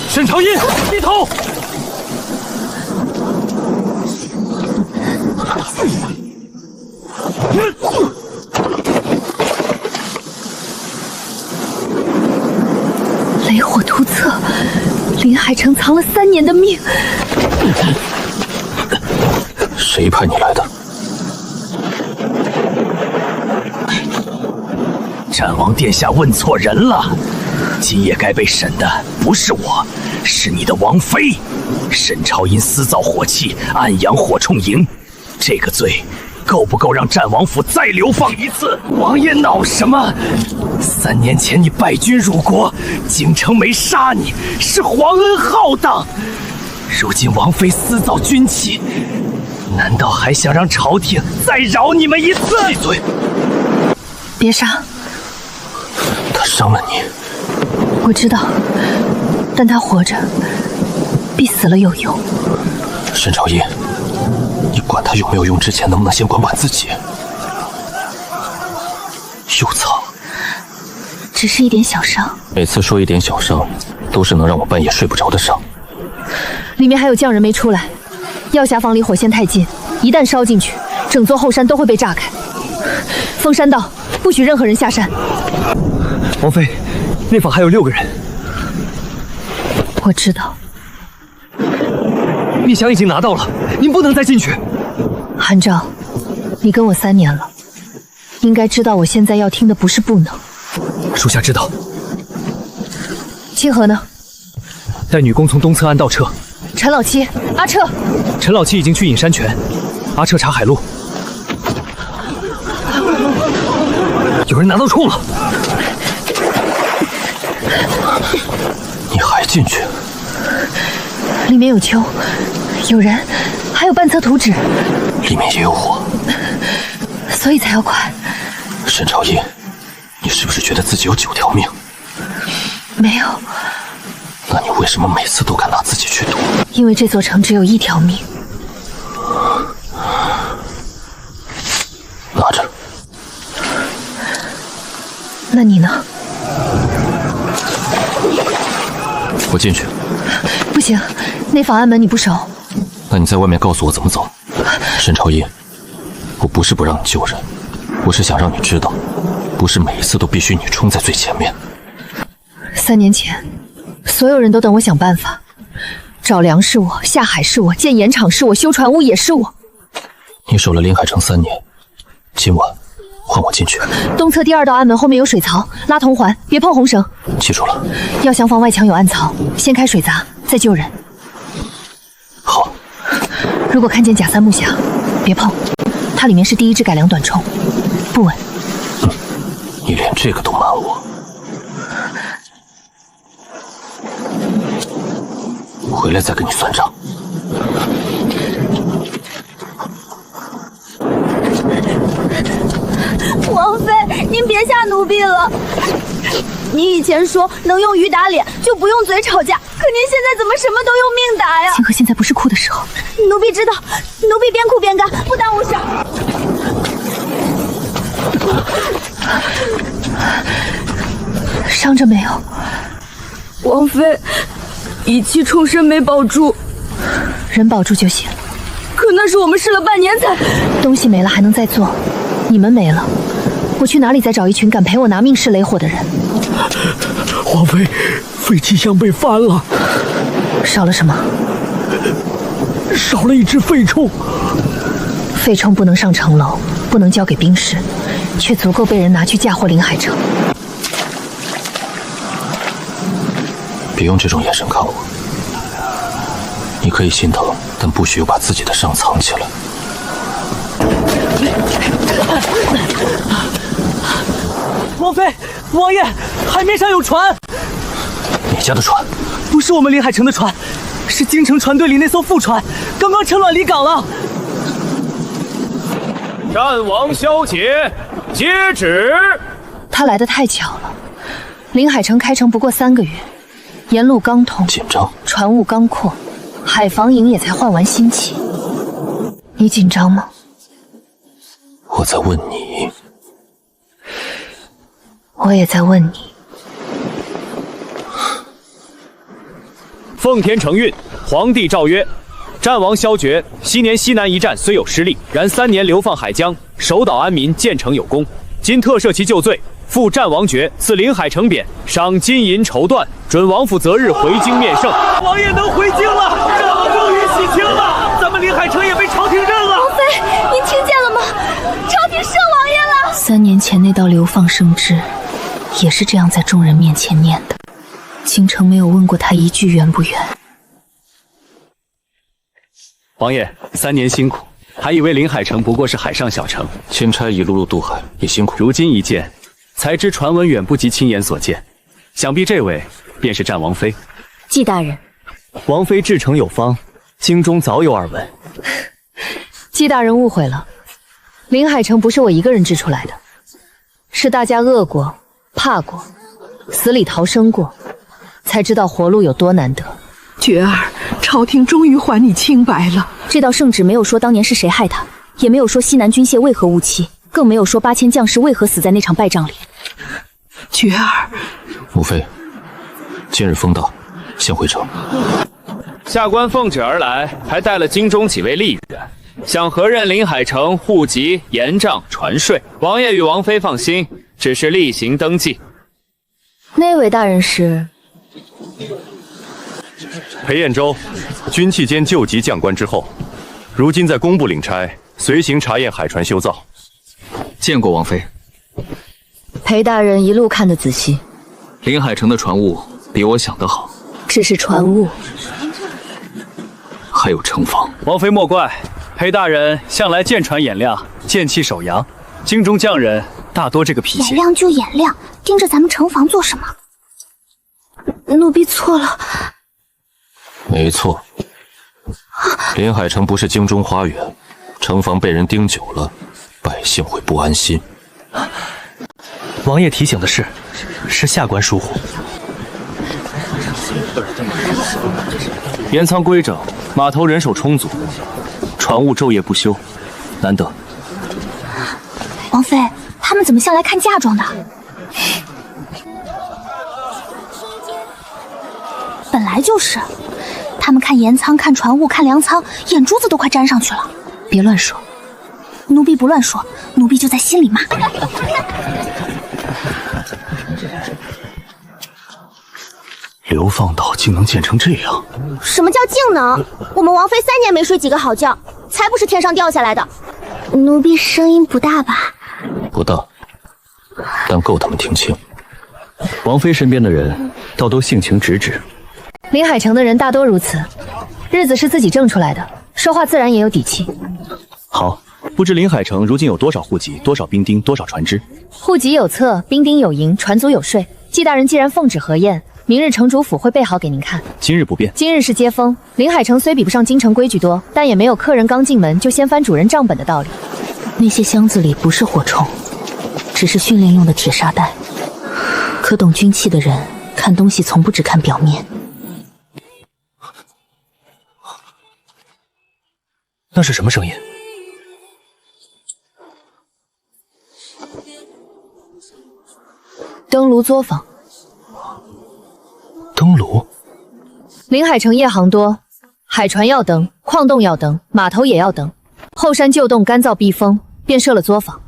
沈朝英，低头！雷火图册，林海城藏了3年的命。谁派你来的？战王殿下问错人了，今夜该被审的不是我，是你的王妃。沈朝因私造火器，暗养火铳营，这个罪够不够让战王府再流放一次？王爷恼什么？3年前你败军入国，京城没杀你，是皇恩浩荡。如今王妃私造军旗，难道还想让朝廷再饶你们一次？闭嘴！别杀！他伤了你，我知道，但他活着比死了有用。沈朝英，你管他有没有用之前，能不能先管管自己？又藏，只是一点小伤。每次说一点小伤，都是能让我半夜睡不着的伤。里面还有匠人没出来，药匣房离火线太近，一旦烧进去，整座后山都会被炸开。封山道，不许任何人下山。王妃，内坊还有6个人。我知道。密降已经拿到了，您不能再进去。韩昭，你跟我3年了，应该知道我现在要听的不是不能。属下知道。清河呢？带女工从东侧暗道撤。陈老七、阿彻。陈老七已经去隐山泉，阿彻查海路。有人拿到铳了。你还进去？里面有秋，有人，还有半册图纸。里面也有火，所以才要快。沈朝英，你是不是觉得自己有9条命？没有。那你为什么每次都敢拿自己去赌？因为这座城只有1条命。拿着。那你呢？我进去。不行，内坊安门你不守。那你在外面告诉我怎么走。沈朝英，我不是不让你救人，我是想让你知道，不是每一次都必须你冲在最前面。3年前，所有人都等我想办法。找粮是我，下海是我，建盐场是我，修船坞也是我。你守了临海城3年，今晚换我进去。东侧第2道暗门后面有水槽，拉铜环，别碰红绳。记住了。药箱房外墙有暗槽，先开水闸，再救人。好。如果看见假3木匣，别碰，它里面是第1支改良短铳，不稳。你连这个都瞒我。回来再跟你算账。王妃，您别吓奴婢了。你以前说能用鱼打脸，就不用嘴吵架，可您现在怎么什么都用命打呀？清河现在不是哭的时候。奴婢知道，奴婢边哭边干，不耽误事。伤着没有？王妃，一气冲身没保住，人保住就行。可那是我们试了半年才……东西没了还能再做，你们没了，我去哪里再找一群敢陪我拿命试雷火的人？王妃，废弃箱被翻了，少了什么？少了1只废铳。废铳不能上城楼，不能交给兵士，却足够被人拿去嫁祸临海城。别用这种眼神看我，你可以心疼，但不许又把自己的伤藏起来。王妃，王爷，海面上有船。你家的船？不是我们临海城的船，是京城船队里那艘副船，刚刚乘卵离港了。战王萧节，接旨。他来得太巧了，临海城开城不过3个月，沿路刚通，紧张，船坞刚扩，海防营也才换完新旗。你紧张吗？我在问你。我也在问你。奉天承运，皇帝诏曰：战王萧决昔年西南一战虽有失利，然3年流放海疆，守岛安民，建成有功。今特赦其旧罪，复战王爵，赐临海城匾，赏金银绸缎，准王府择日回京面圣。王爷能回京了，战王终于洗清了，咱们临海城也被朝廷认了。王妃，您听见了吗？朝廷赦王爷了。3年前那道流放圣旨，也是这样在众人面前念的。京城没有问过他一句圆不圆。王爷，3年辛苦，还以为临海城不过是海上小城，钦差一路路渡海，也辛苦。如今一见，才知传闻远不及亲眼所见。想必这位便是战王妃。季大人，王妃至诚有方，京中早有耳闻。季大人误会了，临海城不是我一个人治出来的，是大家饿过、怕过、死里逃生过，才知道活路有多难得。觉儿，朝廷终于还你清白了。这道圣旨没有说当年是谁害他，也没有说西南军械为何误期，更没有说8000将士为何死在那场败仗里。觉儿，母妃，今日风大，先回城。下官奉旨而来，还带了京中几位吏员，想核认临海城户籍、盐账、船税。王爷与王妃放心，只是例行登记。那位大人是？裴彦州，军器监救急将官之后，如今在工部领差，随行查验海船修造。见过王妃。裴大人一路看得仔细，临海城的船务比我想的好，只是船务，还有城防。王妃莫怪，裴大人向来见船眼亮，剑气守阳，京中匠人大多这个脾气。眼亮就眼亮，盯着咱们城防做什么？奴婢错了。没错，临海城不是京中花园，城防被人盯久了，百姓会不安心。王爷提醒的是下官疏忽。盐仓规整，码头人手充足，船务昼夜不休，难得。王妃，他们怎么像来看嫁妆的？本来就是，他们看盐仓、看船务、看粮仓，眼珠子都快粘上去了。别乱说。奴婢不乱说，奴婢就在心里骂。流放岛竟能建成这样？什么叫竟能？我们王妃3年没睡几个好觉，才不是天上掉下来的。奴婢声音不大吧？不大，但够他们听清。王妃身边的人倒都性情直直。临海城的人大多如此，日子是自己挣出来的，说话自然也有底气。好，不知临海城如今有多少户籍、多少兵丁、多少船只？户籍有册，兵丁有营，船卒有税。季大人既然奉旨核验，明日城主府会备好给您看。今日不便。今日是接风，临海城虽比不上京城规矩多，但也没有客人刚进门就先翻主人账本的道理。那些箱子里不是火铳，只是训练用的铁沙袋。可懂军器的人看东西从不只看表面。那是什么声音？登炉作坊。登炉。临海城夜航多，海船要登，矿洞要登，码头也要登。后山旧洞干燥避风，便设了作坊。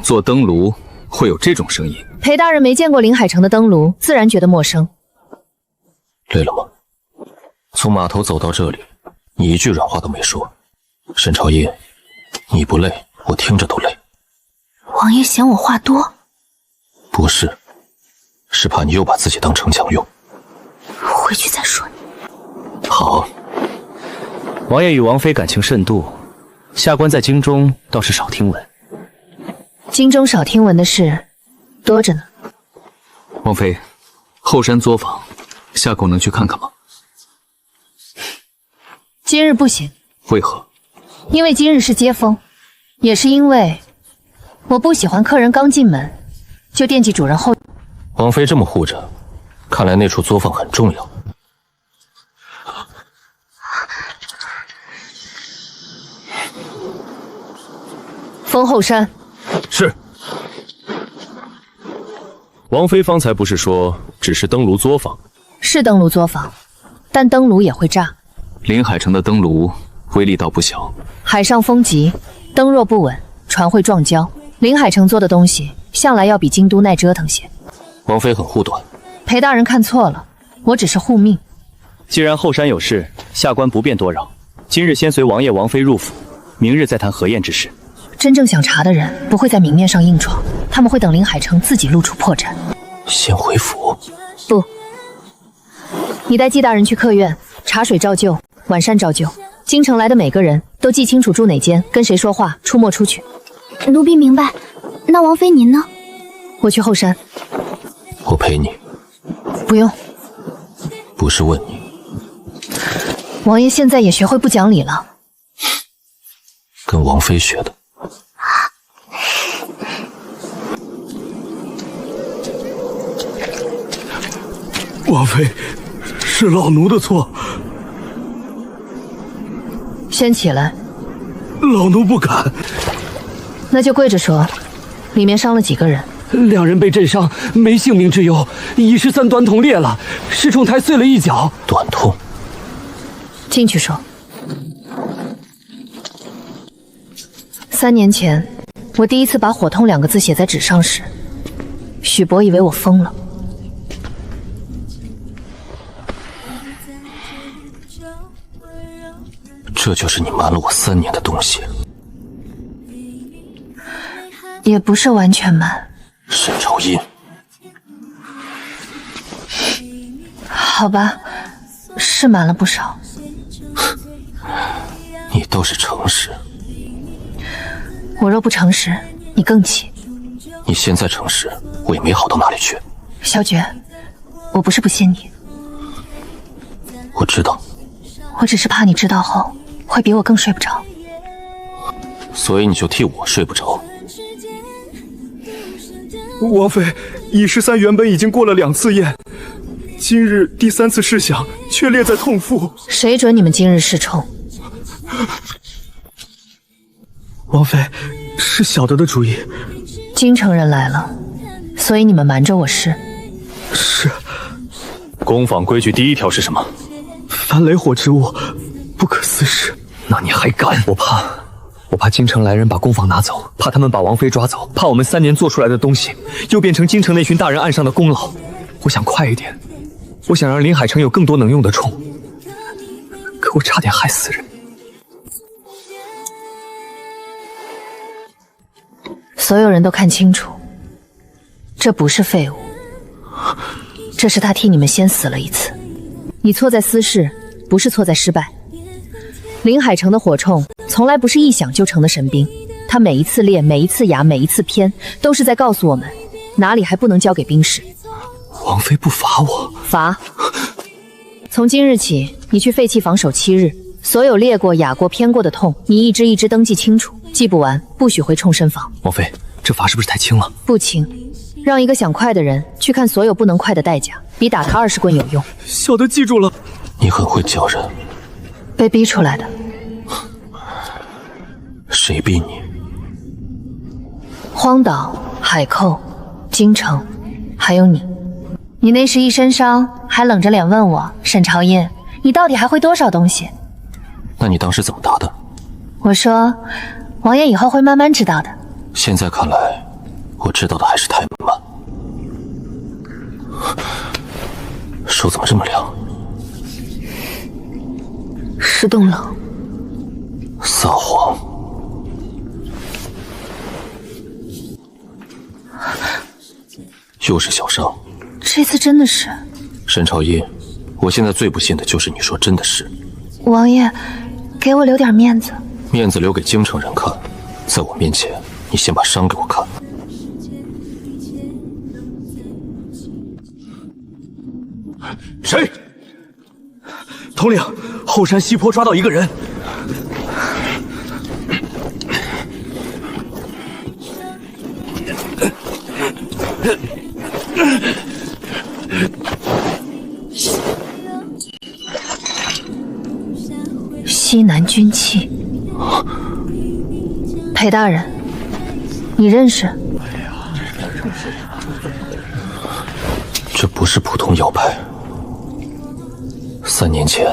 做灯炉会有这种声音？裴大人没见过临海城的灯炉，自然觉得陌生。累了吗？从码头走到这里，你一句软话都没说。沈朝英，你不累，我听着都累。王爷嫌我话多？不是，是怕你又把自己当城墙用。回去再说。好。王爷与王妃感情甚笃，下官在京中倒是少听闻。京中少听闻的事多着呢。王妃，后山作坊，下狗能去看看吗？今日不行。为何？因为今日是接风，也是因为我不喜欢客人刚进门就惦记主人后。王妃这么护着，看来那处作坊很重要。封后山。是。王妃方才不是说只是登炉作坊？是登炉作坊，但灯炉也会炸。临海城的灯炉威力倒不小。海上风急，灯若不稳，船会撞礁。临海城做的东西向来要比京都耐折腾些。王妃很护短。裴大人看错了，我只是护命。既然后山有事，下官不便多扰。今日先随王爷、王妃入府，明日再谈河宴之事。真正想查的人不会在明面上硬闯，他们会等临海城自己露出破绽。先回府？不，你带季大人去客院，茶水照旧，晚膳照旧。京城来的每个人都记清楚住哪间，跟谁说话，出没出去。奴婢明白。那王妃您呢？我去后山。我陪你。不用。不是问你。王爷现在也学会不讲理了。跟王妃学的。王妃，是老奴的错。先起来。老奴不敢。那就跪着说，里面伤了几个人？2人被震伤，没性命之忧。113短筒裂了，侍冲台碎了一角。短筒？进去说。3年前，我第一次把火痛2个字写在纸上时，许博以为我疯了。这就是你瞒了我3年的东西。也不是完全瞒。沈朝音。好吧，是瞒了不少。你倒是诚实。我若不诚实，你更气。你现在诚实，我也没好到哪里去。萧绝，我不是不信你。我知道。我只是怕你知道后会比我更睡不着。所以你就替我睡不着。王妃，113原本已经过了2次宴，今日第3次试想，却列在痛腹。谁准你们今日试冲？王妃，是小的的主意。京城人来了，所以你们瞒着我试。是。宫坊规矩第1条是什么？凡雷火之物，不可私食。那你还敢？我怕京城来人把宫坊拿走，怕他们把王妃抓走，怕我们3年做出来的东西又变成京城那群大人岸上的功劳。我想快一点，我想让临海城有更多能用的冲，可我差点害死人。所有人都看清楚，这不是废物，这是他替你们先死了一次。你错在私事，不是错在失败。临海城的火铳从来不是一响就成的神兵，它每一次裂，每一次哑，每一次偏，都是在告诉我们哪里还不能交给兵士。王妃不罚我？罚。从今日起，你去废弃房守7日，所有裂过、哑过、偏过的痛，你一支一支登记清楚，记不完不许回冲身房。王妃，这罚是不是太轻了？不轻，让一个想快的人去看所有不能快的代价，比打他20棍有用。小的记住了。你很会叫人。被逼出来的。谁逼你？荒岛、海寇、京城，还有你。你那时一身伤，还冷着脸问我，沈朝音，你到底还会多少东西？那你当时怎么答的？我说，王爷以后会慢慢知道的。现在看来，我知道的还是太慢。手怎么这么凉？是冻冷。撒谎。又是小伤。这次真的是。沈朝音，我现在最不信的就是你说真的是。王爷，给我留点面子。面子留给京城人看，在我面前，你先把伤给我看。谁？统领，后山西坡抓到一个人。西南军器。裴大人，你认识？这不是普通要派。3年前，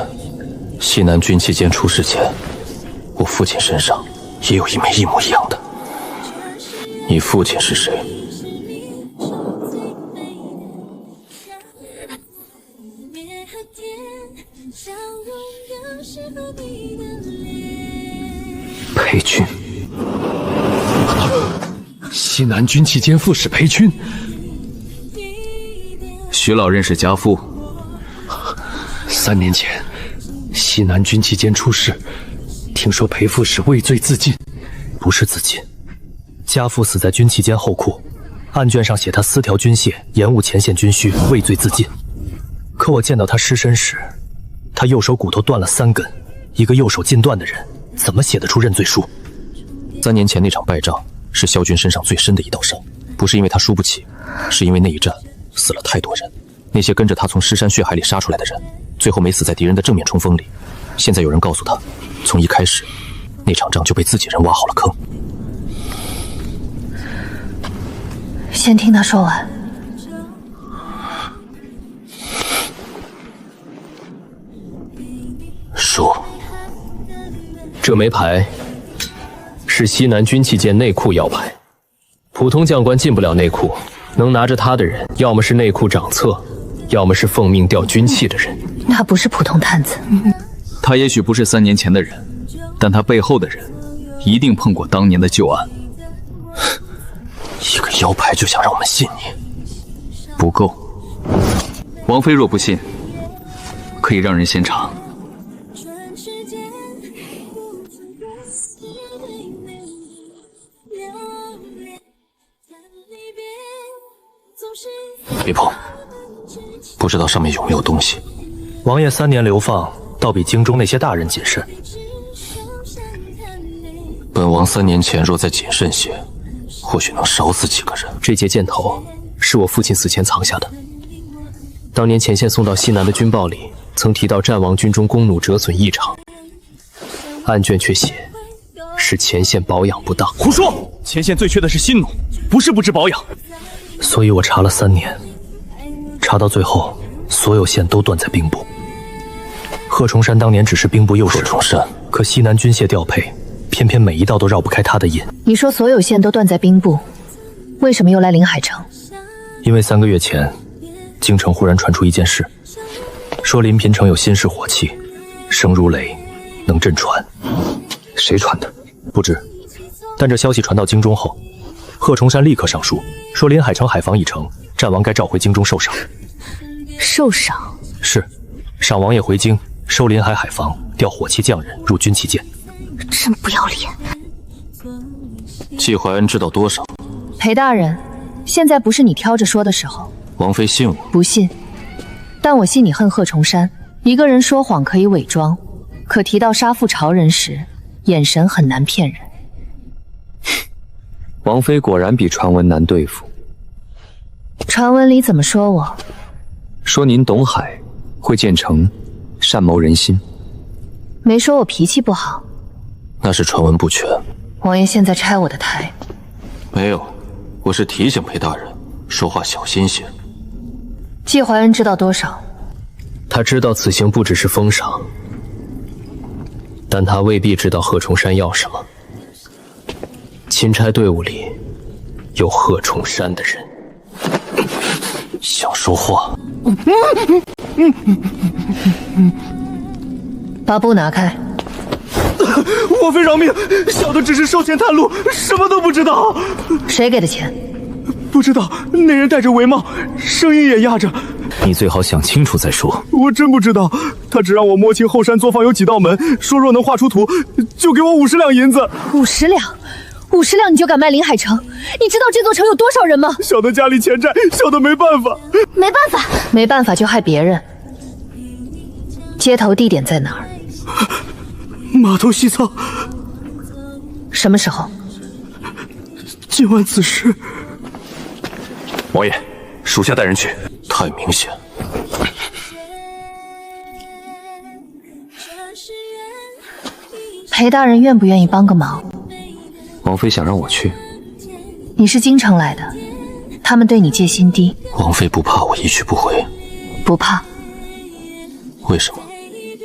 西南军期间出事前，我父亲身上也有一枚一模一样的。你父亲是谁？裴军，西南军期间副使裴军。徐老认识家父。3年前，西南军期间出事，听说裴副使畏罪自尽。不是自尽，家父死在军期间后库，案卷上写他私调军械，延误前线军需，畏罪自尽。可我见到他尸身时，他右手骨头断了3根，一个右手尽断的人，怎么写得出认罪书？3年前那场败仗是萧军身上最深的一道伤，不是因为他输不起，是因为那一战死了太多人。那些跟着他从尸山血海里杀出来的人，最后没死在敌人的正面冲锋里。现在有人告诉他，从一开始，那场仗就被自己人挖好了坑。先听他说完。说，这枚牌是西南军期间内库要牌，普通将官进不了内库，能拿着它的人，要么是内库掌册，要么是奉命调军器的人。他不是普通探子，他也许不是3年前的人，但他背后的人一定碰过当年的旧案。一个腰牌就想让我们信你，不够。王妃若不信，可以让人先查。别碰，不知道上面有没有东西。王爷3年流放，倒比京中那些大人谨慎。本王3年前若再谨慎些，或许能少死几个人。这节箭头是我父亲死前藏下的。当年前线送到西南的军报里，曾提到战王军中弓弩折损异常，案卷却写是前线保养不当。胡说！前线最缺的是新弩，不是不知保养。所以我查了3年，查到最后，所有线都断在兵部。贺崇山当年只是兵部右使，贺崇山，可西南军械调配，偏偏每一道都绕不开他的印。你说所有线都断在兵部，为什么又来临海城？因为3个月前，京城忽然传出一件事，说临平城有新式火器，声如雷，能震船。谁传的？不知。但这消息传到京中后，贺崇山立刻上书，说临海城海防已成，战王该召回京中受赏。受赏？是，赏王爷回京，收临海海防，调火器匠人入军器监。真不要脸！季怀恩知道多少？裴大人，现在不是你挑着说的时候。王妃信我？不信，但我信你恨贺崇山。一个人说谎可以伪装，可提到杀父仇人时，眼神很难骗人。王妃果然比传闻难对付。传闻里怎么说我？说您懂海，会建城，善谋人心。没说我脾气不好。那是传闻不全。王爷现在拆我的台？没有，我是提醒裴大人说话小心些。季怀恩知道多少？他知道此行不只是封赏，但他未必知道贺崇山要什么。钦差队伍里有贺崇山的人。想说话？把布拿开。王妃饶命，小的只是收钱探路，什么都不知道。谁给的钱？不知道，那人戴着帷帽，声音也压着。你最好想清楚再说。我真不知道，他只让我摸清后山作坊有几道门，说若能画出图，就给我50两银子。50两？50两你就敢卖临海城？你知道这座城有多少人吗？小的家里欠债，小的没办法。没办法？没办法就害别人。接头地点在哪儿？码头西侧。什么时候？今晚此时。王爷，属下带人去。太明显。裴大人愿不愿意帮个忙？王妃想让我去。你是京城来的，他们对你戒心低。王妃不怕我一去不回？不怕。为什么？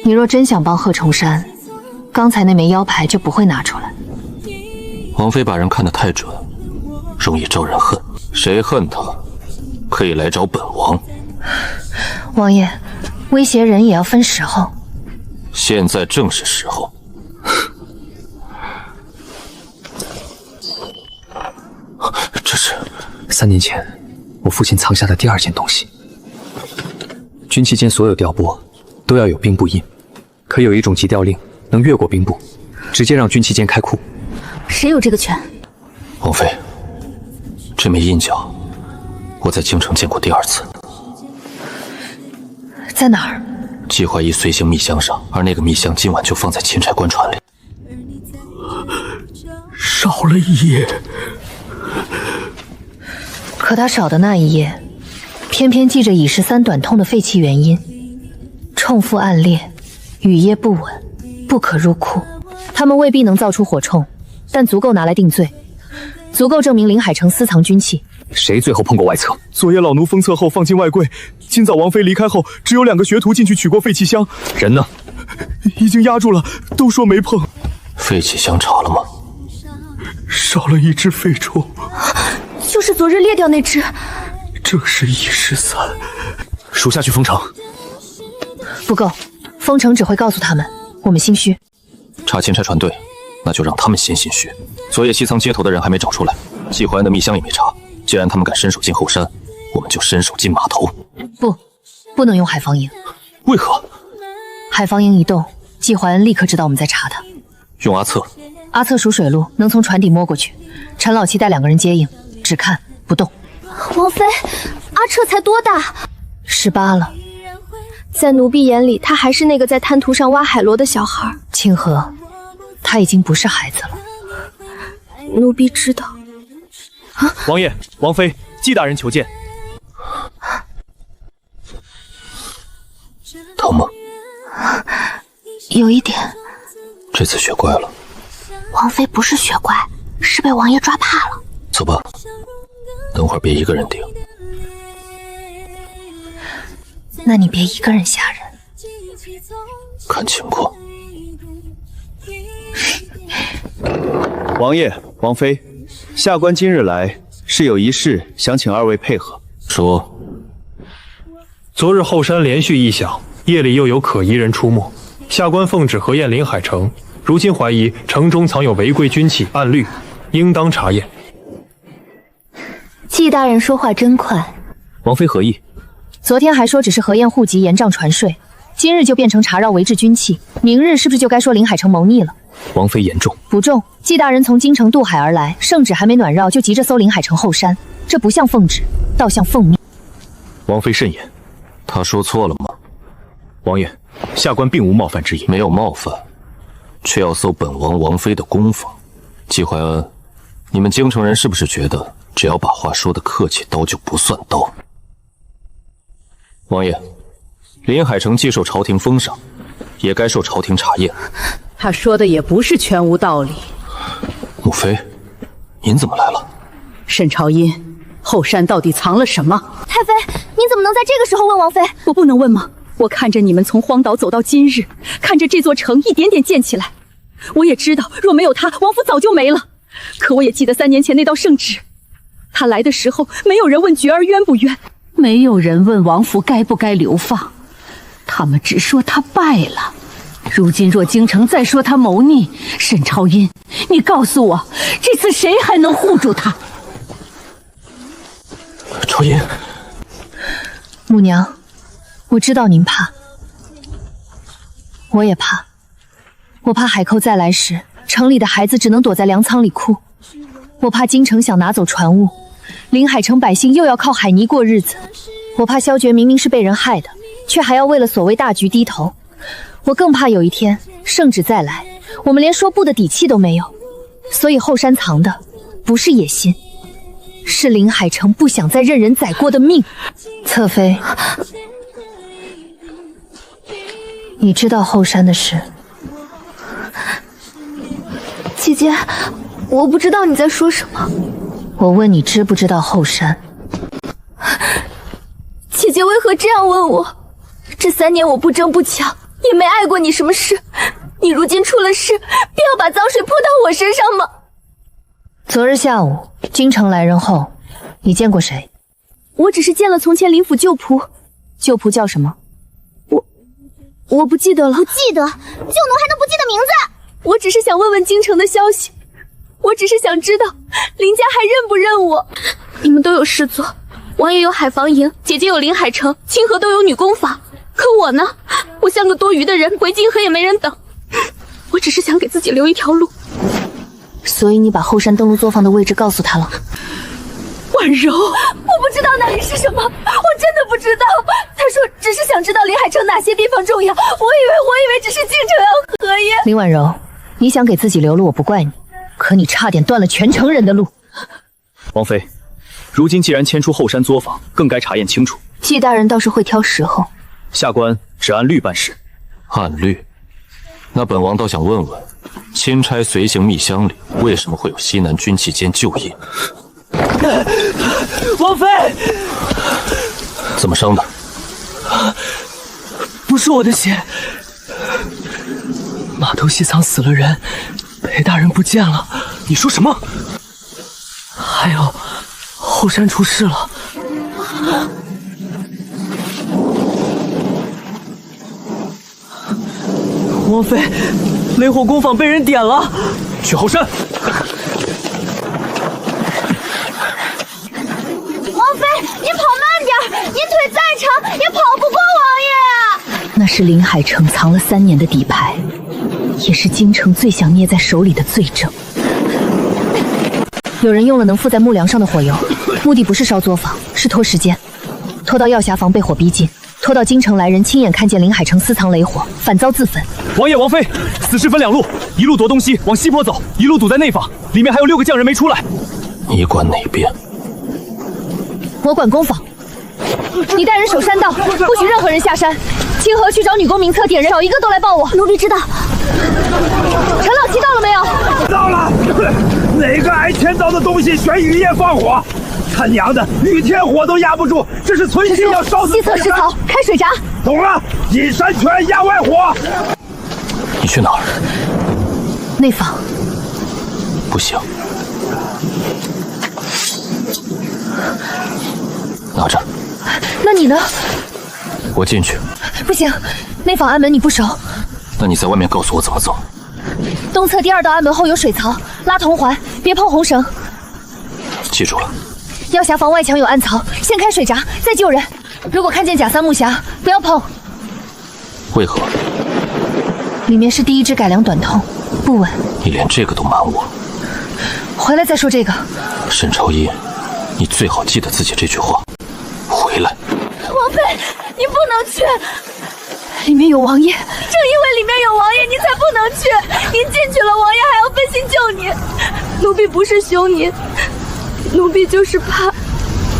你若真想帮贺崇山，刚才那枚腰牌就不会拿出来。王妃把人看得太准，容易招人恨。谁恨他，可以来找本王。王爷，威胁人也要分时候。现在正是时候。这是3年前我父亲藏下的第2件东西。军器间所有调拨都要有兵部印，可有一种急调令能越过兵部，直接让军器间开库。谁有这个权？王妃，这枚印脚我在京城见过第2次。在哪儿？季怀义随行密箱上，而那个密箱今晚就放在钦差官船里。少了一页。可他少的那一页，偏偏记着已是3短痛的废弃原因：冲腹暗裂，雨夜不稳，不可入库。他们未必能造出火铳，但足够拿来定罪，足够证明林海城私藏军器。谁最后碰过外册？昨夜老奴封册后放进外柜，今早王妃离开后，只有2个学徒进去取过废弃箱。人呢？已经压住了，都说没碰。废弃箱查了吗？少了一只废铳。就是昨日裂掉那只。正是1失3。属下去封城。不够，封城只会告诉他们我们心虚。查钦差船队，那就让他们先心虚。昨夜西仓接头的人还没找出来，季怀恩的密箱也没查。既然他们敢伸手进后山，我们就伸手进码头。不能用海防营。为何？海防营一动，季怀恩立刻知道我们在查他。用阿策。阿策属水路，能从船底摸过去。陈老七带2个人接应，只看不动。王妃，阿彻才多大？18了。在奴婢眼里，他还是那个在滩涂上挖海螺的小孩。清河，他已经不是孩子了。奴婢知道。王爷、王妃，季大人求见。疼吗？有一点。这次学乖了。王妃不是学乖，是被王爷抓怕了。走吧，等会儿别一个人顶。那你别一个人吓人。看情况。王爷、王妃，下官今日来是有一事想请2位配合。说。昨日后山连续异响，夜里又有可疑人出没，下官奉旨核验林海城，如今怀疑城中藏有违规军器，按律应当查验。季大人说话真快。王妃何意？昨天还说只是核验户籍、严账传税，今日就变成查绕违制军器，明日是不是就该说林海城谋逆了？王妃言重。不重。季大人从京城渡海而来，圣旨还没暖绕就急着搜林海城后山，这不像奉旨，倒像奉命。王妃慎言。他说错了吗？王爷，下官并无冒犯之意。没有冒犯，却要搜本王王妃的宫房。季怀恩，你们京城人是不是觉得只要把话说得客气，刀就不算刀？王爷，林海城既受朝廷封赏，也该受朝廷查验。他说的也不是全无道理。母妃，您怎么来了？沈朝音，后山到底藏了什么？太妃，您怎么能在这个时候问王妃？我不能问吗？我看着你们从荒岛走到今日，看着这座城一点点建起来，我也知道若没有他，王府早就没了。可我也记得3年前那道圣旨，他来的时候，没有人问觉儿冤不冤，没有人问王府该不该流放，他们只说他败了。如今若京城再说他谋逆，沈朝音，你告诉我，这次谁还能护住他？朝音，母娘，我知道您怕，我也怕。我怕海寇再来时，城里的孩子只能躲在粮仓里哭；我怕京城想拿走船物，临海城百姓又要靠海泥过日子；我怕萧觉明明是被人害的，却还要为了所谓大局低头；我更怕有一天圣旨再来，我们连说不的底气都没有。所以后山藏的不是野心，是临海城不想再任人宰过的命。侧妃，你知道后山的事？姐姐，我不知道你在说什么。我问你知不知道后山？姐姐为何这样问我？这3年我不争不抢，也没碍过你什么事。你如今出了事，必要把脏水泼到我身上吗？昨日下午，京城来人后，你见过谁？我只是见了从前林府旧仆。旧仆叫什么？我不记得了。不记得？旧奴还能不记得名字？我只是想问问京城的消息。我只是想知道林家还认不认我。你们都有事做，王爷有海防营，姐姐有临海城，清河都有女工坊。可我呢？我像个多余的人，回泾河也没人等。我只是想给自己留一条路。所以你把后山登陆作坊的位置告诉他了？婉柔，我不知道那里是什么，我真的不知道。他说只是想知道临海城哪些地方重要，我以为只是京城要合约。林婉柔，你想给自己留路，我不怪你，可你差点断了全城人的路。王妃，如今既然迁出后山作坊，更该查验清楚。季大人倒是会挑时候。下官只按律办事。按律？那本王倒想问问，钦差随行密箱里为什么会有西南军器监旧印？王妃，怎么伤的？不是我的血，码头西仓死了人，裴大人不见了。你说什么？还有后山出事了。王妃，雷火工坊被人点了，去后山。王妃，您跑慢点，您腿再长也跑不过王爷。那是临海城藏了3年的底牌，也是京城最想捏在手里的罪证。有人用了能附在木梁上的火油，目的不是烧作坊，是拖时间，拖到药匣房被火逼近，拖到京城来人亲眼看见临海城私藏雷火，反遭自焚。王爷王妃，此事分2路，一路夺东西往西坡走，一路堵在内坊，里面还有6个匠人没出来。你管哪边？我管工坊。你带人守山道，不许任何人下山。清河去找女工名册点人，找一个都来报我。奴婢知道。陈老七到了没有？到了。哪个挨天刀的东西选雨夜放火？他娘的，雨天火都压不住，这是存心要烧死。西侧食槽，开水闸。懂了，引山泉压外火。你去哪儿？内坊。不行。拿着。那你呢？我进去。不行，内坊安门你不熟。那你在外面告诉我怎么走。东侧第2道安门后有水槽，拉铜环，别碰红绳。记住了。药匣房外墙有暗槽，先开水闸，再救人。如果看见假3木匣，不要碰。为何？里面是第1支改良短筒，不稳。你连这个都瞒我？回来再说这个。沈朝英，你最好记得自己这句话。回来。王妃，你不能去。里面有王爷，正因为里面有王爷，你才不能去。您进去了，王爷还要分心救你。奴婢不是凶您，奴婢就是怕。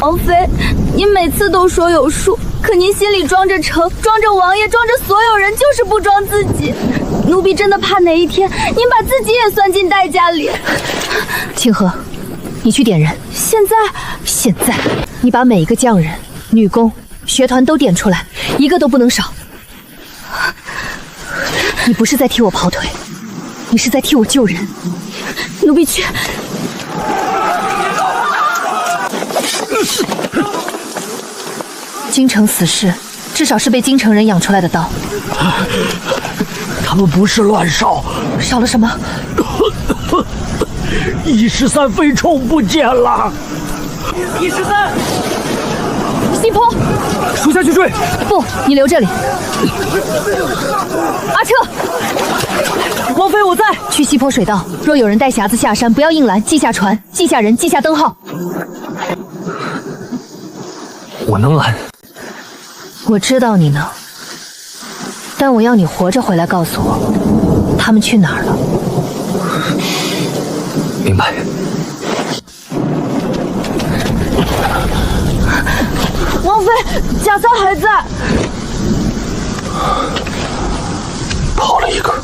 王妃，您每次都说有数，可您心里装着城，装着王爷，装着所有人，就是不装自己。奴婢真的怕哪一天您把自己也算进代价里。清河，你去点人。现在，你把每一个匠人、女工、学团都点出来，一个都不能少。你不是在替我跑腿，你是在替我救人。奴婢去。京城死士，至少是被京城人养出来的刀。他们不是乱烧，烧了什么？113飞冲不见了。113，西坡，属下去追。不，你留这里。阿彻，王妃我在。去西坡水道，若有人带匣子下山，不要硬拦，记下船，记下人，记下灯号。我能拦。我知道你能，但我要你活着回来告诉我，他们去哪儿了。明白。王妃，贾三还在。跑了一个。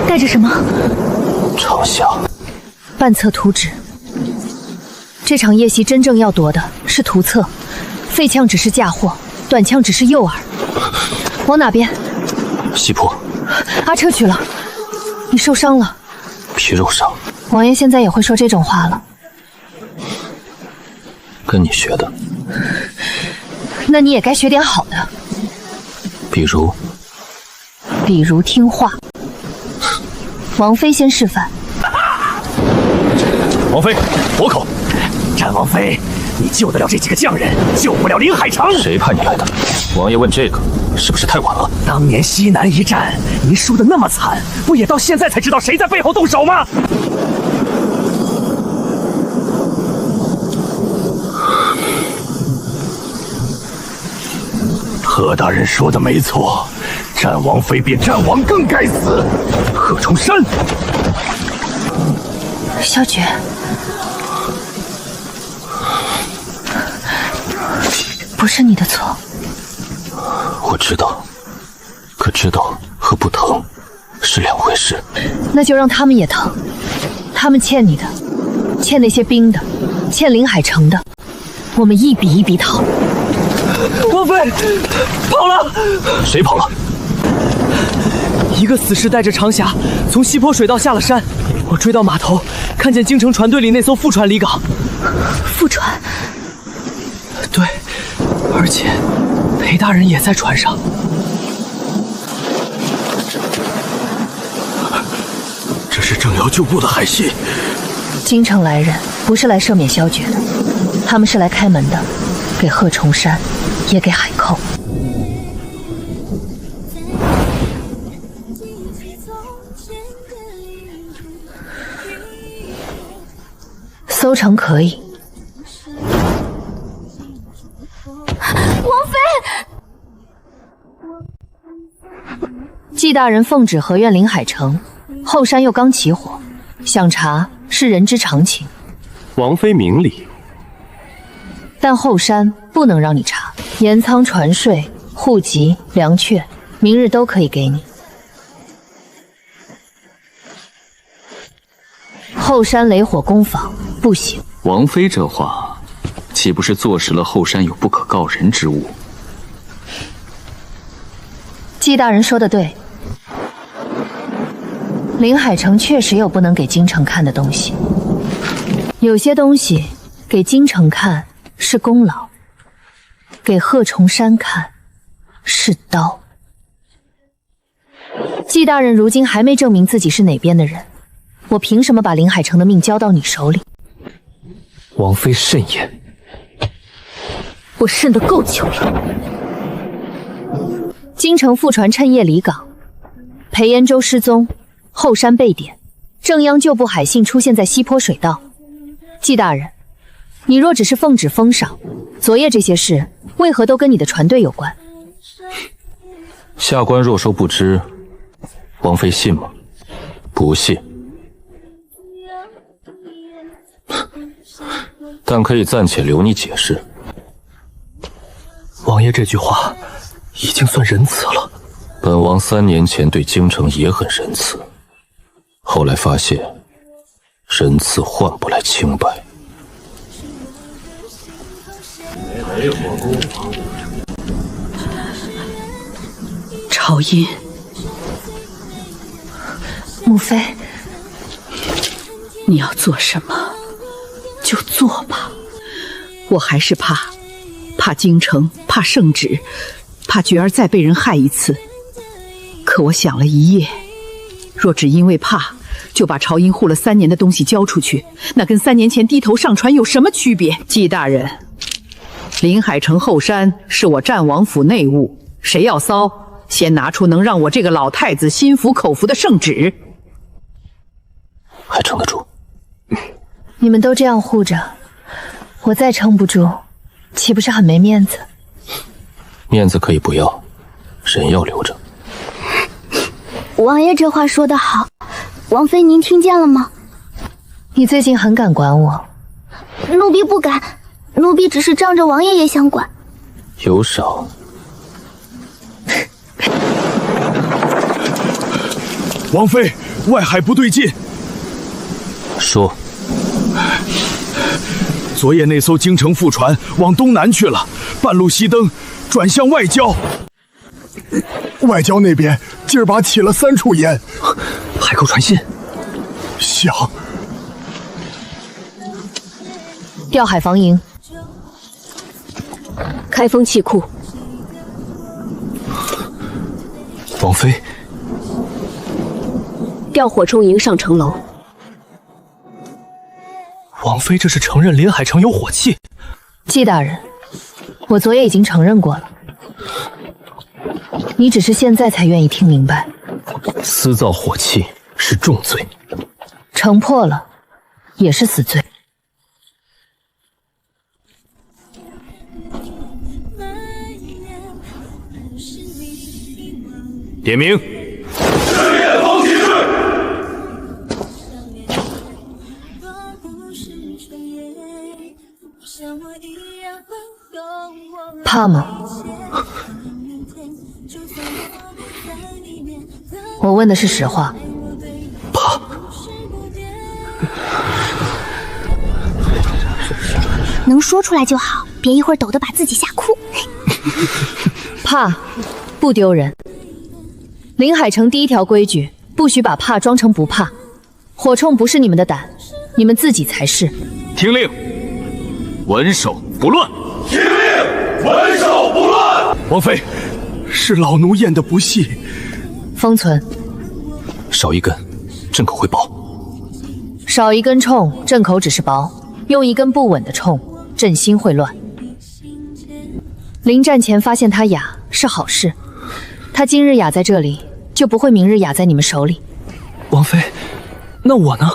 带着什么？长匣。半册图纸。这场夜袭真正要夺的是图册，废枪只是嫁祸，短枪只是诱饵。往哪边？西坡。阿彻去了。你受伤了。皮肉伤。王爷现在也会说这种话了。跟你学的。那你也该学点好的。比如听话。王妃先示范。王妃，活口！战王妃，你救得了这几个匠人，救不了林海城。谁派你来的？王爷问这个，是不是太晚了？当年西南一战，您输得那么惨，不也到现在才知道谁在背后动手吗？贺大人说的没错，战王妃比战王更该死。贺重山，萧诀，不是你的错。我知道，可知道和不疼是两回事。那就让他们也疼。他们欠你的，欠那些兵的，欠林海城的，我们一笔一笔讨。王妃跑了。谁跑了？一个死士带着长匣从西坡水道下了山，我追到码头，看见京城船队里那艘副船离港。副船？对，而且裴大人也在船上。这是正要救部的海信。京城来人不是来赦免萧诀的，他们是来开门的，给贺重山，也给海寇。搜城可以。王妃，季大人奉旨合院临海城，后山又刚起火，想查是人之常情。王妃明理，但后山不能让你查，盐仓船税、户籍、粮券，明日都可以给你。后山雷火攻防不行。王妃这话，岂不是坐实了后山有不可告人之物？季大人说的对，临海城确实有不能给京城看的东西，有些东西给京城看是功劳，给贺重山看是刀。季大人如今还没证明自己是哪边的人，我凭什么把临海城的命交到你手里？王妃慎言。我慎得够久了。京城副船趁夜离港，裴延州失踪，后山被点，正央旧部海信出现在西坡水道。季大人，你若只是奉旨封赏，昨夜这些事为何都跟你的船队有关？下官若说不知，王妃信吗？不信。但可以暂且留你解释。王爷这句话已经算仁慈了。本王3年前对京城也很仁慈，后来发现仁慈换不来清白。朝音，母妃，你要做什么就做吧。我还是怕京城，怕圣旨，怕觉儿再被人害一次。可我想了一夜，若只因为怕就把朝音护了3年的东西交出去，那跟3年前低头上船有什么区别？季大人，临海城后山是我战王府内务，谁要骚，先拿出能让我这个老太子心服口服的圣旨。还撑得住？你们都这样护着，我再撑不住，岂不是很没面子？面子可以不要，人要留着。王爷这话说得好，王妃您听见了吗？你最近很敢管我。奴婢不敢，奴婢只是仗着王爷也想管。有少。王妃，外海不对劲。说。昨夜那艘京城副船往东南去了，半路熄灯，转向外郊。外郊那边今儿把起了3处烟，海寇传信，想调海防营，开封气库。王妃，调火冲营上城楼。王妃这是承认林海城有火器。季大人，我昨夜已经承认过了，你只是现在才愿意听明白。私造火器是重罪，城破了也是死罪。点名。赤焰风骑士。怕吗？我问的是实话。怕。能说出来就好，别一会儿抖得把自己吓哭。怕，不丢人。临海城第一条规矩，不许把怕装成不怕。火铳不是你们的胆，你们自己才是。听令，稳守不乱。听令，稳守不乱。王妃，是老奴验的不细。封存，少一根，阵口会薄。少一根铳，阵口只是薄；用一根不稳的铳，阵心会乱。临战前发现他哑是好事，他今日哑在这里，就不会明日哑在你们手里。王妃，那我呢？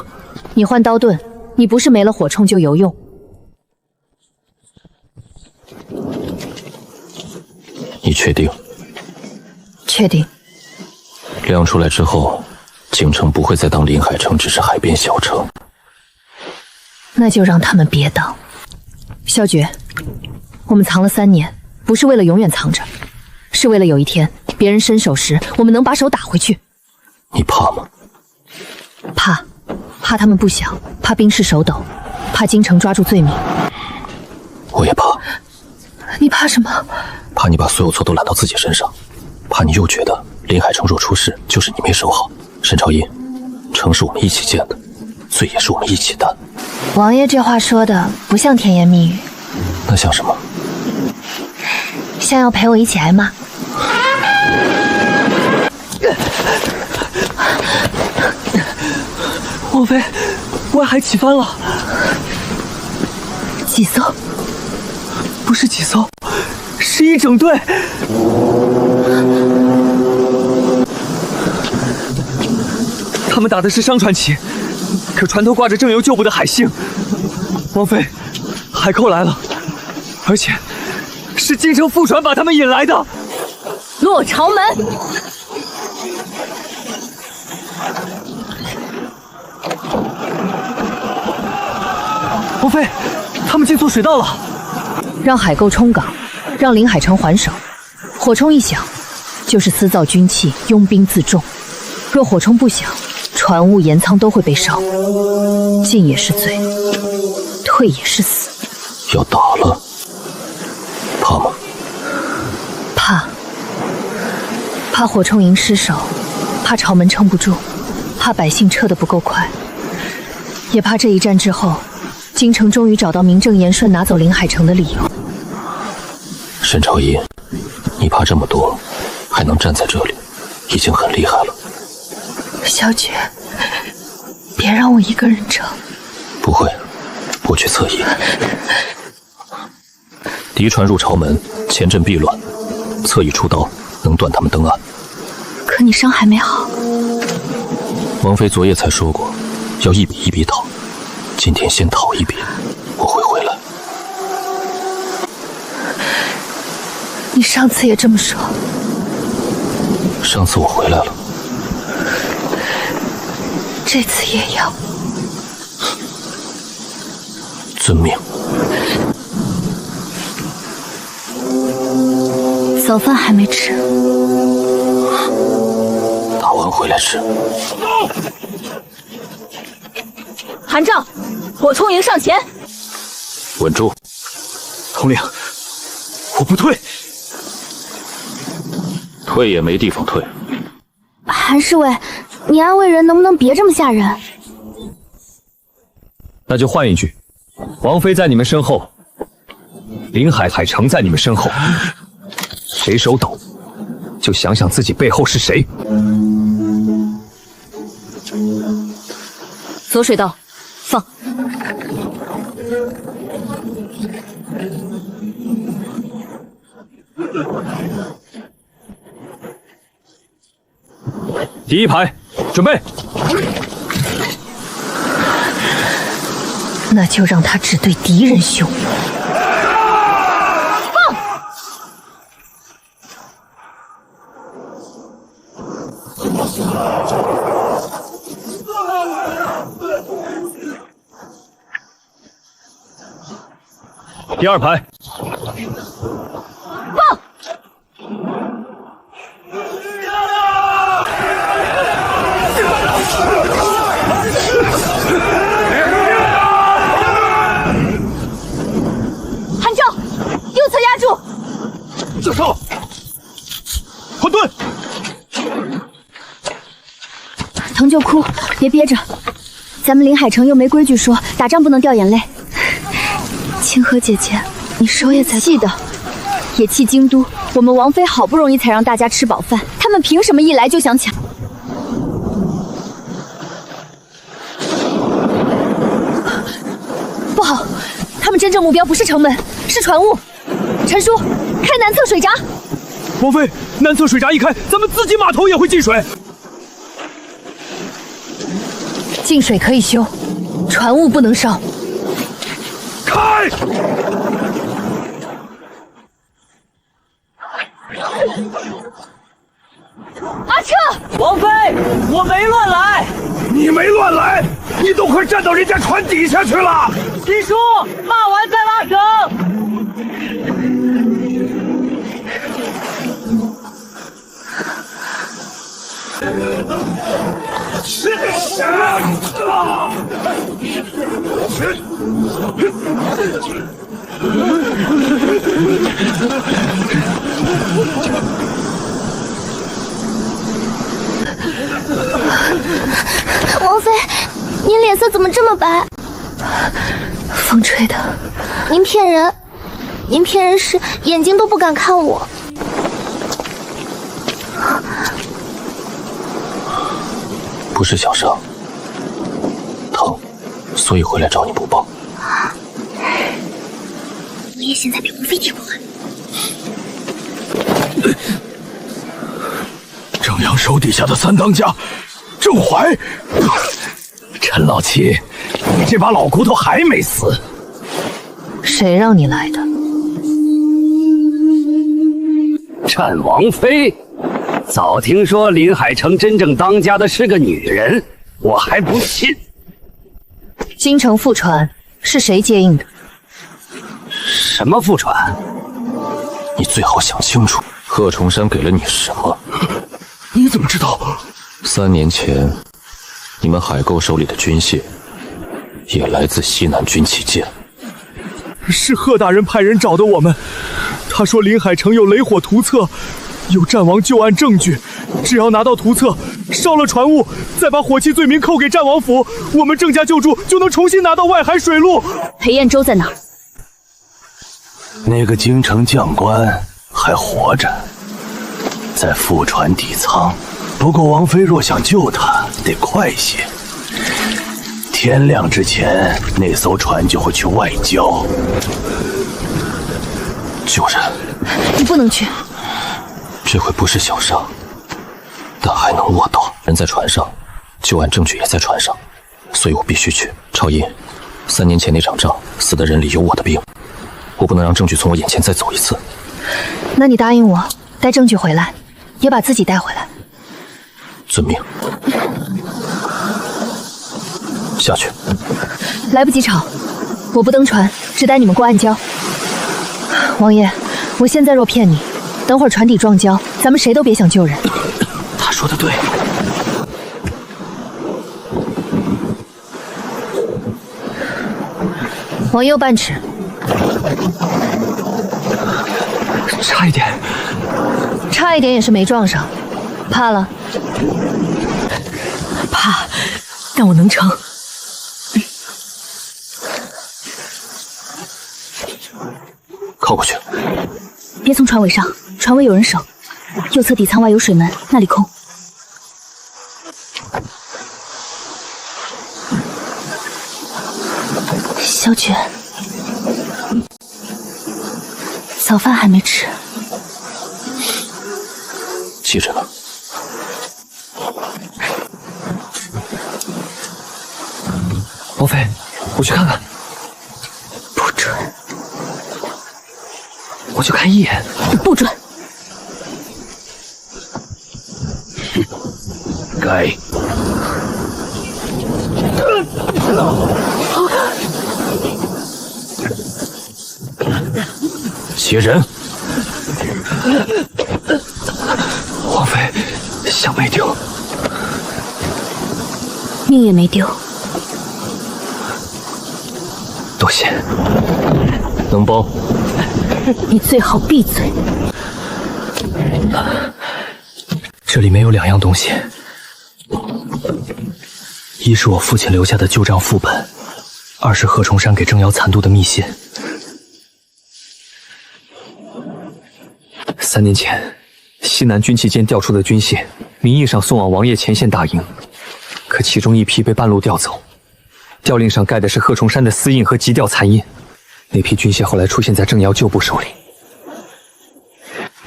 你换刀盾，你不是没了火铳就有用。你确定？确定。亮出来之后，京城不会再当临海城只是海边小城。那就让他们别当。萧诀，我们藏了3年，不是为了永远藏着，是为了有一天别人伸手时，我们能把手打回去。你怕吗？怕，怕他们不想，怕兵士手抖，怕京城抓住罪名。我也怕。你怕什么？怕你把所有错都揽到自己身上，怕你又觉得临海城若出事，就是你没守好。沈朝英，城是我们一起建的，罪也是我们一起担。王爷这话说的不像甜言蜜语，那像什么？像要陪我一起挨骂。王妃，外海起帆了。几艘？不是几艘，是一整队。他们打的是商船旗，可船头挂着正由旧部的海星。王妃，海寇来了，而且是京城副船把他们引来的。落朝门。王妃，他们进错水道了。让海沟冲港，让临海城还手。火铳一响，就是私造军器，拥兵自重。若火铳不响，船坞盐仓都会被烧。进也是罪，退也是死。要打了，怕吗？怕。怕火铳营失守，怕朝门撑不住，怕百姓撤得不够快，也怕这一战之后，京城终于找到名正言顺拿走临海城的理由。沈朝英，你怕这么多，还能站在这里，已经很厉害了。萧诀，别让我一个人撑。不会，我去侧翼。敌船入朝门，前阵必乱，侧翼出刀，能断他们登岸。可你伤还没好。王妃昨夜才说过，要一笔一笔讨。今天先讨一笔，我会回来。你上次也这么说。上次我回来了，这次也要。遵命。早饭还没吃。打完回来吃。韩正，火铳营上前。稳住！统领，我不退。退也没地方退。韩侍卫，你安慰人能不能别这么吓人？那就换一句，王妃在你们身后，林海城在你们身后，谁手抖，就想想自己背后是谁。左水道，放。第一排，准备。那就让他只对敌人凶。放！第二排，放！韩昭，右侧压住！教授，混沌！疼就哭，别憋着。咱们林海城又没规矩说打仗不能掉眼泪。清河姐姐，你手也在气的，也气京都。我们王妃好不容易才让大家吃饱饭，他们凭什么一来就想抢？不好，他们真正目标不是城门，是船坞。陈叔，开南侧水闸。王妃，南侧水闸一开，咱们自己码头也会进水。进水可以修，船坞不能烧。开！阿彻，王妃，我没乱来。你没乱来，你都快站到人家船底下去了。李叔，骂完再拉绳。王妃，您脸色怎么这么白？风吹的。您骗人！您骗人时眼睛都不敢看我。不是小伤，疼，所以回来找你补帮。我也现在比王妃听话。正阳手底下的三当家，郑怀，陈老七，你这把老骨头还没死？谁让你来的？战王妃，早听说林海城真正当家的是个女人，我还不信。京城副船是谁接应的？什么副船？你最好想清楚，贺重山给了你什么？你怎么知道？3年前，你们海沟手里的军械，也来自西南军器舰。是贺大人派人找的我们，他说林海城有雷火图册，有战王旧案证据，只要拿到图册，烧了船坞，再把火器罪名扣给战王府，我们郑家救助就能重新拿到外海水路。裴彦州在哪？那个京城将官还活着，在副船底舱。不过王妃若想救他，得快些。天亮之前，那艘船就会去外交。救人，你不能去。这回不是小伤，但还能握到。人在船上，旧案证据也在船上，所以我必须去。朝音，3年前那场仗，死的人里有我的兵，我不能让证据从我眼前再走一次。那你答应我，带证据回来，也把自己带回来。遵命。下去。来不及吵，我不登船，只带你们过暗礁。王爷，我现在若骗你，等会儿船底撞礁，咱们谁都别想救人。他说的对。往右半尺。差一点。差一点也是没撞上，怕了？怕，但我能成。靠过去。别从船尾上，船尾有人守。右侧底舱外有水门，那里空。小雪，早饭还没吃。记着呢。王妃，我去看看。不准！我就看一眼。不准！该。劫人！王妃，想没丢，命也没丢。多谢。能帮？你最好闭嘴。这里面有2样东西，一是我父亲留下的旧账副本，2是贺崇山给正妖残度的密信。3年前，西南军旗舰调出的军械，名义上送往王爷前线大营，可其中一批被半路调走，调令上盖的是贺崇山的私印和急调残印。那批军械后来出现在正瑶旧部手里。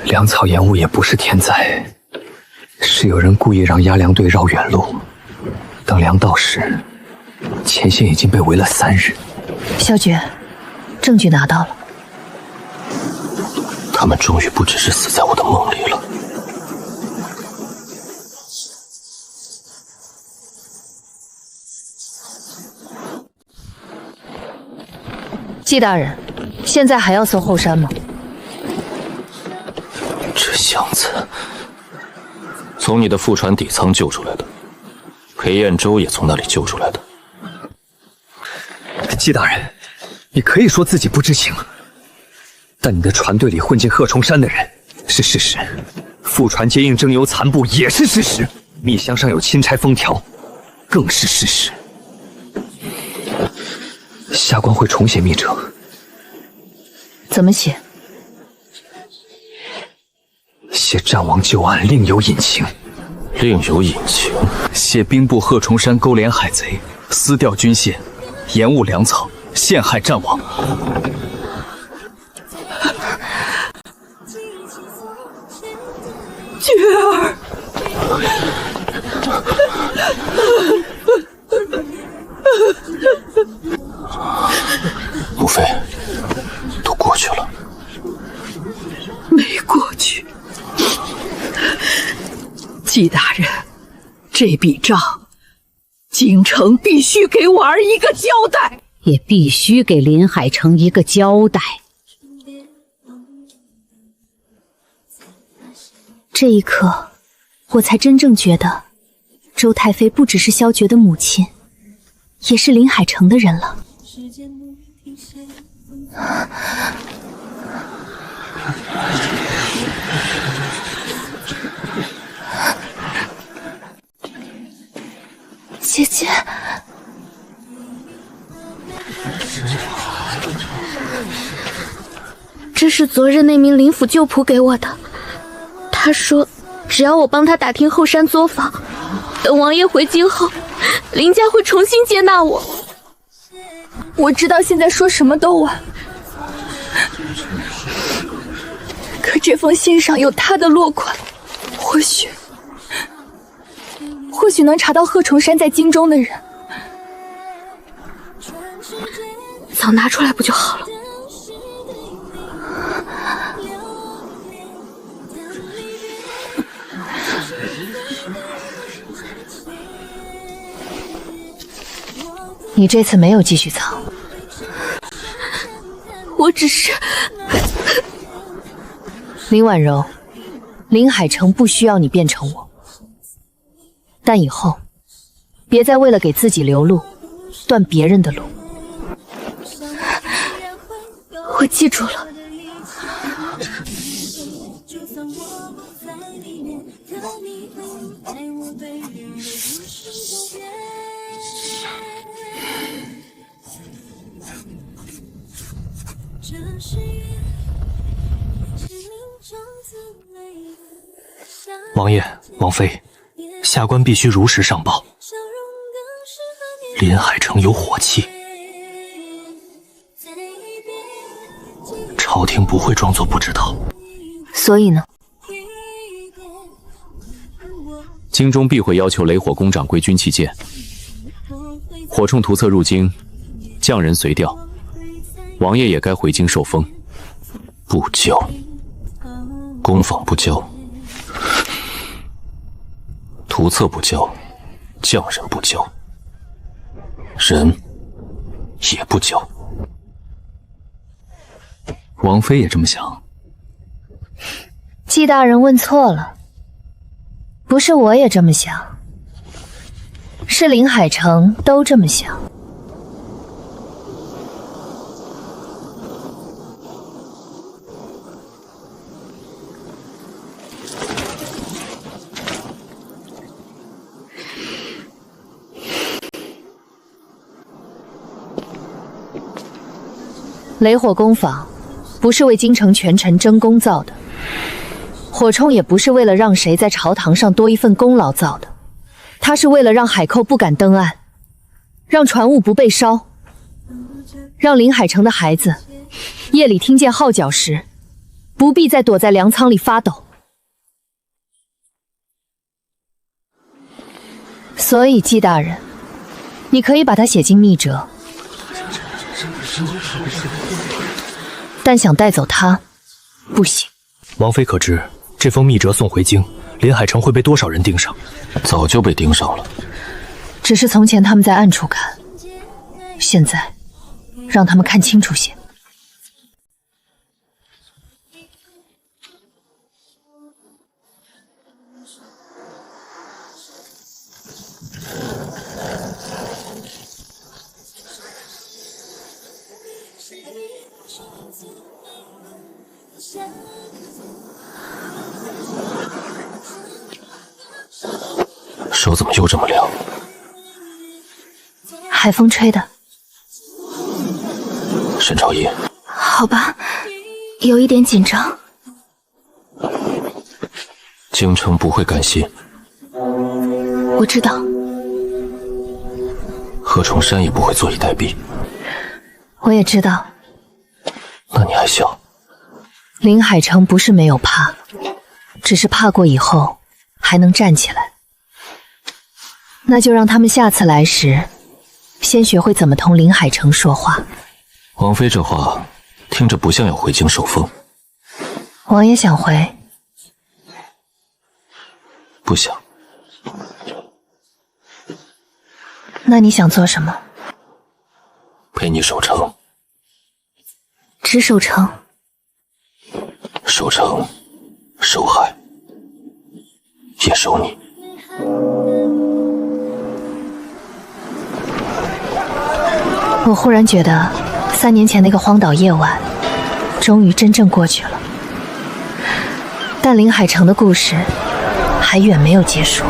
粮草延误也不是天灾，是有人故意让押粮队绕远路。等粮到时，前线已经被围了3日。萧诀，证据拿到了。他们终于不只是死在我的梦里了。季大人，现在还要搜后山吗？这箱子从你的副船底舱救出来的，裴彦州也从那里救出来的。季大人，你可以说自己不知情，但你的船队里混进贺崇山的人是事实，副船接应征油残部也是事实，密箱上有钦差封条更是事实。下官会重写密折。怎么写？写战王旧案另有隐情。另有隐情？写兵部贺崇山勾连海贼，私调军械，延误粮草，陷害战王。娟儿，母妃，都过去了。没过去。季大人，这笔账，京城必须给我儿一个交代，也必须给林海城一个交代。这一刻，我才真正觉得，周太妃不只是萧诀的母亲，也是林海城的人了。姐姐，这是昨日那名林府旧仆给我的。他说，只要我帮他打听后山作坊，等王爷回京后，林家会重新接纳我。我知道现在说什么都晚，可这封信上有他的落款，或许能查到贺崇山在京中的人。早拿出来不就好了？你这次没有继续藏，我只是……林婉柔，林海城不需要你变成我，但以后别再为了给自己留路，断别人的路。我记住了。王爷、王妃，下官必须如实上报。林海城有火气，朝廷不会装作不知道。所以呢？京中必会要求雷火宫掌归军器监，火铳图册入京，匠人随调。王爷也该回京受封。不交，工坊不交，图册不交，匠人不交，人也不交。王妃也这么想？季大人问错了，不是我也这么想，是林海城都这么想。雷火工坊不是为京城权臣争功造的，火铳也不是为了让谁在朝堂上多一份功劳造的，它是为了让海寇不敢登岸，让船坞不被烧，让林海城的孩子夜里听见号角时，不必再躲在粮仓里发抖。所以季大人，你可以把它写进密折，但想带走他，不行。王妃可知，这封密折送回京，林海城会被多少人盯上？早就被盯上了。只是从前他们在暗处看，现在让他们看清楚些。手怎么又这么凉？海风吹的。沈朝英，好吧，有一点紧张。京城不会甘心。我知道。贺崇山也不会坐以待毙。我也知道。那你还笑？林海城不是没有怕，只是怕过以后还能站起来。那就让他们下次来时，先学会怎么同林海城说话。王妃这话听着不像要回京受封。王爷想回？不想。那你想做什么？陪你守城。只守城？守城，守海，也守你。我忽然觉得，3年前那个荒岛夜晚，终于真正过去了。但林海城的故事还远没有结束。